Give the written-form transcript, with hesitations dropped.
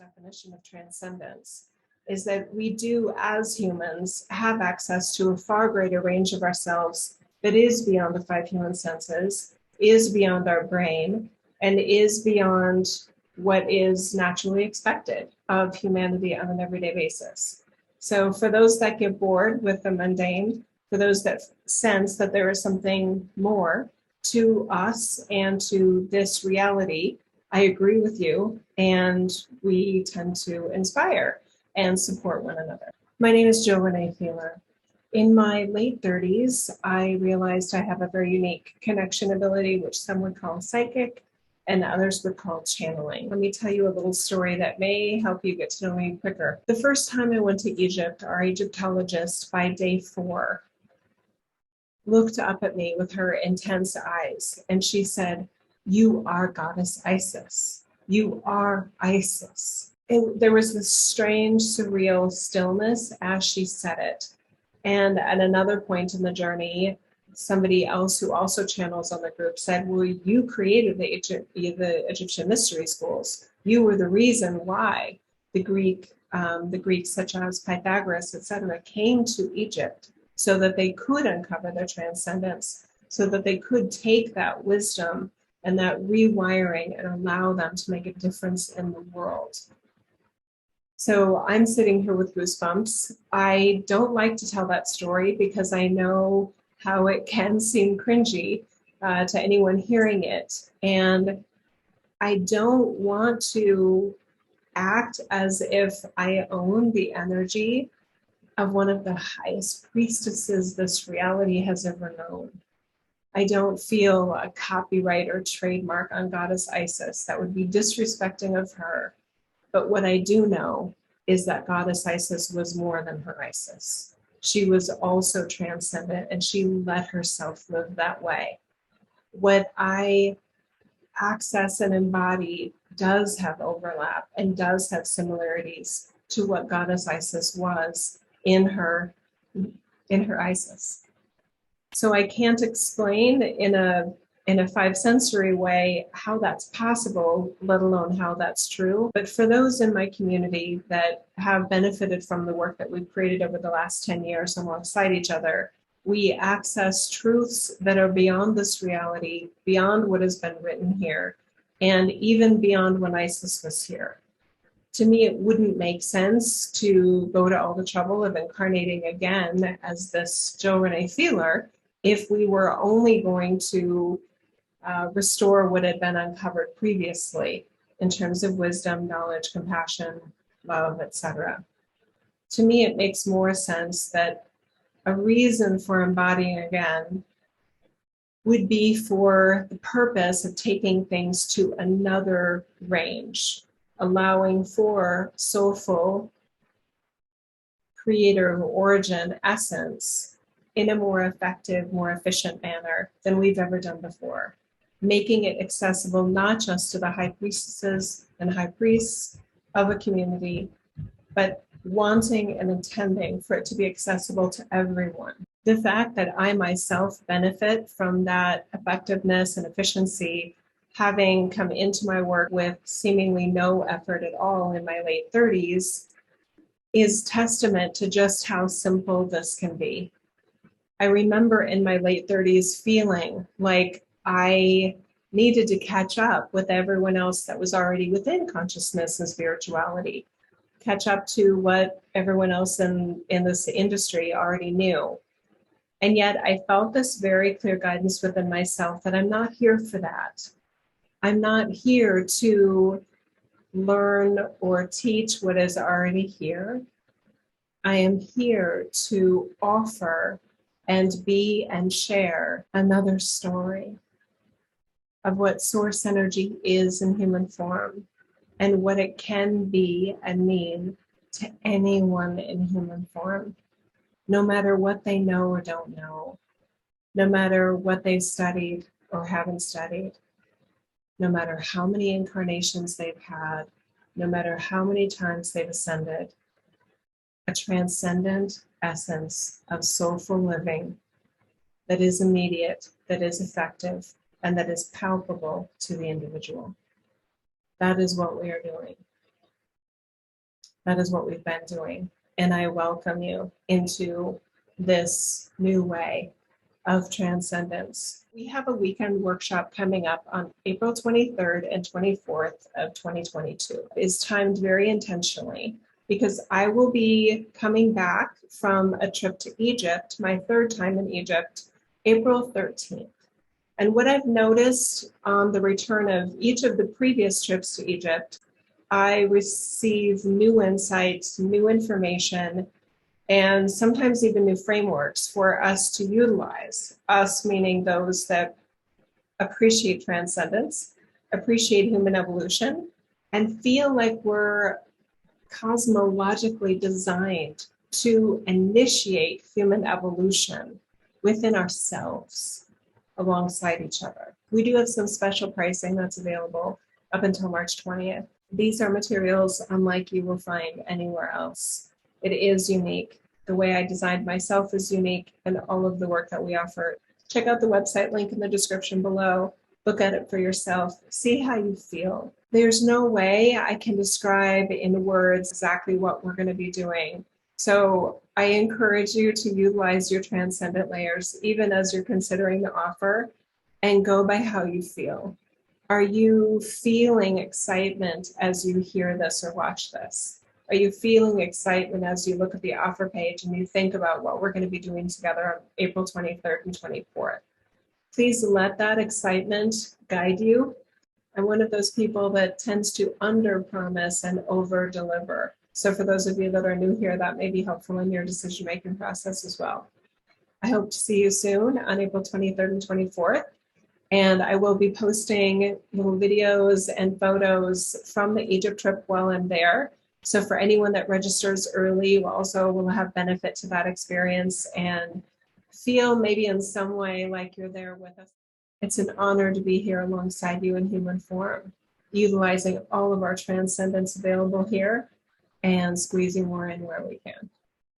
definition of transcendence is that we do, as humans, have access to a far greater range of ourselves that is beyond the five human senses, is beyond our brain, and is beyond what is naturally expected of humanity on an everyday basis. So for those that get bored with the mundane, for those that sense that there is something more to us and to this reality, I agree with you, and we tend to inspire and support one another. My name is Jo Renee Feeler. In my late 30s, I realized I have a very unique connection ability, which some would call psychic and others would call channeling. Let me tell you a little story that may help you get to know me quicker. The first time I went to Egypt, our Egyptologist, by day 4, looked up at me with her intense eyes, and she said, "You are Goddess Isis. You are Isis." And there was this strange, surreal stillness as she said it. And at another point in the journey, somebody else who also channels on the group said, "Well, you created the Egyptian mystery schools. You were the reason why the Greeks such as Pythagoras, etc., came to Egypt so that they could uncover their transcendence, so that they could take that wisdom and that rewiring and allow them to make a difference in the world." So I'm sitting here with goosebumps. I don't like to tell that story because I know how it can seem cringy to anyone hearing it. And I don't want to act as if I own the energy of one of the highest priestesses this reality has ever known. I don't feel a copyright or trademark on Goddess Isis. That would be disrespecting of her. But what I do know is that Goddess Isis was more than her Isis. She was also transcendent, and she let herself live that way. What I access and embody does have overlap and does have similarities to what Goddess Isis was in her Isis. So I can't explain in a five sensory way how that's possible, let alone how that's true. But for those in my community that have benefited from the work that we've created over the last 10 years alongside each other, we access truths that are beyond this reality, beyond what has been written here, and even beyond when Isis was here. To me, it wouldn't make sense to go to all the trouble of incarnating again as this Jo Renee Feeler if we were only going to restore what had been uncovered previously in terms of wisdom, knowledge, compassion, love, etc. To me, it makes more sense that a reason for embodying again would be for the purpose of taking things to another range, allowing for soulful, creator of origin essence in a more effective, more efficient manner than we've ever done before. Making it accessible not just to the high priestesses and high priests of a community, but wanting and intending for it to be accessible to everyone. The fact that I myself benefit from that effectiveness and efficiency, having come into my work with seemingly no effort at all in my late 30s, is testament to just how simple this can be. I remember in my late 30s feeling like I needed to catch up with everyone else that was already within consciousness and spirituality, catch up to what everyone else in this industry already knew. And yet I felt this very clear guidance within myself that I'm not here for that. I'm not here to learn or teach what is already here. I am here to offer and be and share another story of what source energy is in human form and what it can be and mean to anyone in human form, no matter what they know or don't know, no matter what they've studied or haven't studied, no matter how many incarnations they've had, no matter how many times they've ascended. A transcendent essence of soulful living that is immediate, that is effective, and that is palpable to the individual. That is what we are doing. That is what we've been doing. And I welcome you into this new way of transcendence. We have a weekend workshop coming up on April 23rd and 24th of 2022. It's timed very intentionally because I will be coming back from a trip to Egypt, my third time in Egypt, April 13th. And what I've noticed on the return of each of the previous trips to Egypt, I receive new insights, new information, and sometimes even new frameworks for us to utilize. Us meaning those that appreciate transcendence, appreciate human evolution, and feel like we're cosmologically designed to initiate human evolution within ourselves alongside each other. We do have some special pricing that's available up until March 20th. These are materials unlike you will find anywhere else. It is unique. The way I designed myself is unique, and all of the work that we offer. Check out the website link in the description below. Look at it for yourself. See how you feel. There's no way I can describe in words exactly what we're going to be doing. So I encourage you to utilize your transcendent layers, even as you're considering the offer, and go by how you feel. Are you feeling excitement as you hear this or watch this? Are you feeling excitement as you look at the offer page and you think about what we're going to be doing together on April 23rd and 24th? Please let that excitement guide you. I'm one of those people that tends to under-promise and over-deliver. So for those of you that are new here, that may be helpful in your decision-making process as well. I hope to see you soon on April 23rd and 24th. And I will be posting little videos and photos from the Egypt trip while I'm there. So for anyone that registers early, you also will have benefit to that experience and feel maybe in some way like you're there with us. It's an honor to be here alongside you in human form, utilizing all of our transcendence available here and squeezing more in where we can.